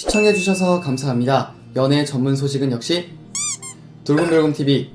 시청해주셔서 감사합니다. 연애 전문 소식은 역시 돌곰별곰TV.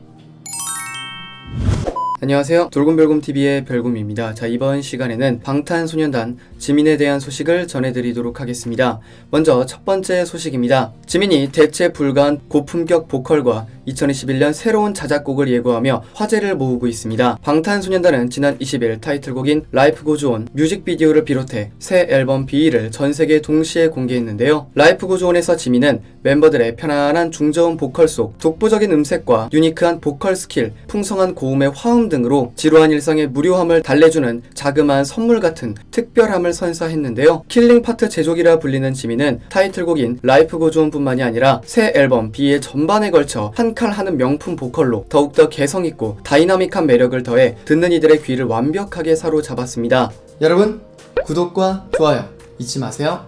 안녕하세요. 돌곰별곰TV의 별곰입니다. 자, 이번 시간에는 방탄소년단 지민에 대한 소식을 전해드리도록 하겠습니다. 먼저 첫 번째 소식입니다. 지민이 대체 불가한 고품격 보컬과 2021년 새로운 자작곡을 예고하며 화제를 모으고 있습니다. 방탄소년단은 지난 20일 타이틀곡인 Life Goes On 뮤직비디오를 비롯해 새 앨범 B를 전세계 동시에 공개했는데요. Life Goes On에서 지민은 멤버들의 편안한 중저음 보컬 속 독보적인 음색과 유니크한 보컬 스킬, 풍성한 고음의 화음 등으로 지루한 일상의 무료함을 달래주는 자그마한 선물 같은 특별함을 선사했는데요. 킬링 파트 제조기라 불리는 지민은 타이틀곡인 Life Goes On 뿐만이 아니라 새 앨범 B의 전반에 걸쳐 한 칼 하는 명품 보컬로 더욱더 개성있고 다이나믹한 매력을 더해 듣는 이들의 귀를 완벽하게 사로잡았습니다. 여러분, 구독과 좋아요 잊지 마세요.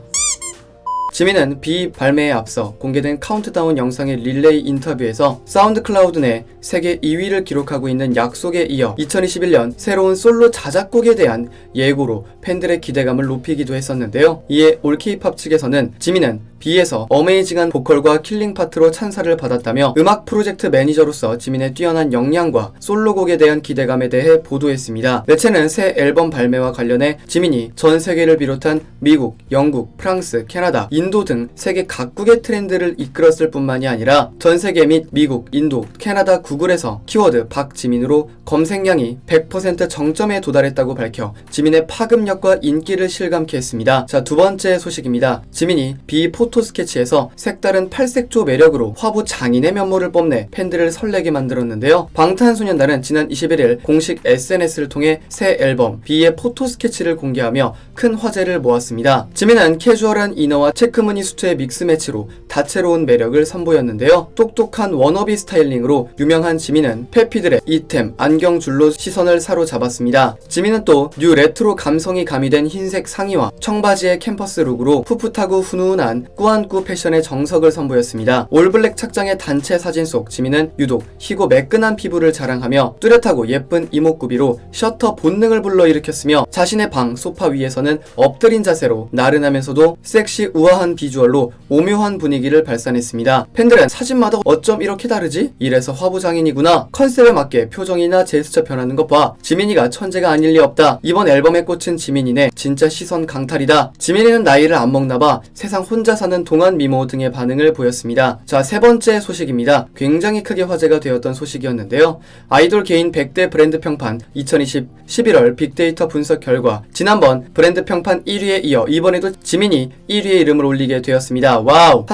지민은 B 발매에 앞서 공개된 카운트다운 영상의 릴레이 인터뷰에서 사운드 클라우드 내 세계 2위를 기록하고 있는 약속에 이어 2021년 새로운 솔로 자작곡에 대한 예고로 팬들의 기대감을 높이기도 했었는데요. 이에 올케이팝 측에서는 지민은 B에서 어메이징한 보컬과 킬링 파트로 찬사를 받았다며 음악 프로젝트 매니저로서 지민의 뛰어난 역량과 솔로곡에 대한 기대감에 대해 보도했습니다. 매체는 새 앨범 발매와 관련해 지민이 전 세계를 비롯한 미국, 영국, 프랑스, 캐나다, 인도 등 세계 각국의 트렌드를 이끌었을 뿐만이 아니라 전 세계 및 미국, 인도, 캐나다 구글에서 키워드 박지민으로 검색량이 100% 정점에 도달했다고 밝혀 지민의 파급력과 인기를 실감케 했습니다. 자, 두 번째 소식입니다. 지민이 B 포토 스케치에서 색다른 팔색조 매력으로 화보 장인의 면모를 뽐내 팬들을 설레게 만들었는데요. 방탄소년단은 지난 21일 공식 SNS를 통해 새 앨범 B의 포토 스케치를 공개하며 큰 화제를 모았습니다. 지민은 캐주얼한 이너와 체크무늬 수트의 믹스매치로 다채로운 매력을 선보였는데요. 똑똑한 워너비 스타일링으로 유명한 지민은 페피들의 이템, 안경줄로 시선을 사로잡았습니다. 지민은 또 뉴 레트로 감성이 가미된 흰색 상의와 청바지의 캠퍼스 룩으로 풋풋하고 훈훈한 꾸안꾸 패션의 정석을 선보였습니다. 올블랙 착장의 단체 사진 속 지민은 유독 희고 매끈한 피부를 자랑하며 뚜렷하고 예쁜 이목구비로 셔터 본능을 불러일으켰으며 자신의 방 소파 위에서는 엎드린 자세로 나른하면서도 섹시 우아한 비주얼로 오묘한 분위기를 발산했습니다. 팬들은 사진마다 어쩜 이렇게 다르지? 이래서 화보장인이구나. 컨셉에 맞게 표정이나 제스처 변하는 것 봐. 지민이가 천재가 아닐 리 없다. 이번 앨범에 꽂힌 지민이네. 진짜 시선 강탈이다. 지민이는 나이를 안 먹나봐. 세상 혼자 사는 동안 미모 등의 반응을 보였습니다. 자, 세 번째 소식입니다. 굉장히 크게 화제가 되었던 소식이었는데요. 아이돌 개인 100대 브랜드 평판 2020 11월 빅데이터 분석 결과 지난번 브랜드 평판 1위에 이어 이번에도 지민이 1위에 이름을 올리게 되었습니다. 와우!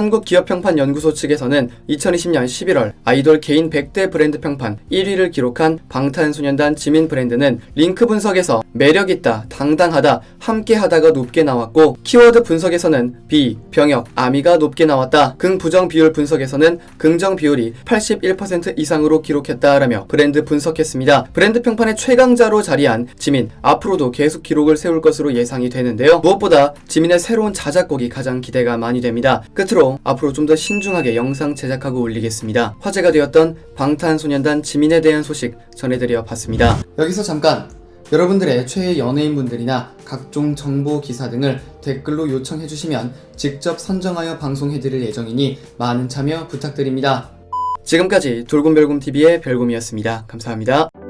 한국기업평판연구소 측에서는 2020년 11월 아이돌 개인 100대 브랜드 평판 1위를 기록한 방탄소년단 지민 브랜드는 링크 분석에서 매력있다, 당당하다, 함께하다가 높게 나왔고 키워드 분석에서는 B, 병역, 아미가 높게 나왔다. 긍부정 비율 분석에서는 긍정 비율이 81% 이상으로 기록했다라며 브랜드 분석했습니다. 브랜드 평판의 최강자로 자리한 지민, 앞으로도 계속 기록을 세울 것으로 예상이 되는데요. 무엇보다 지민의 새로운 자작곡이 가장 기대가 많이 됩니다. 끝으로 앞으로 좀 더 신중하게 영상 제작하고 올리겠습니다. 화제가 되었던 방탄소년단 지민에 대한 소식 전해드려 봤습니다. 여기서 잠깐! 여러분들의 최애 연예인분들이나 각종 정보 기사 등을 댓글로 요청해주시면 직접 선정하여 방송해드릴 예정이니 많은 참여 부탁드립니다. 지금까지 돌곰별곰TV의 별곰이었습니다. 감사합니다.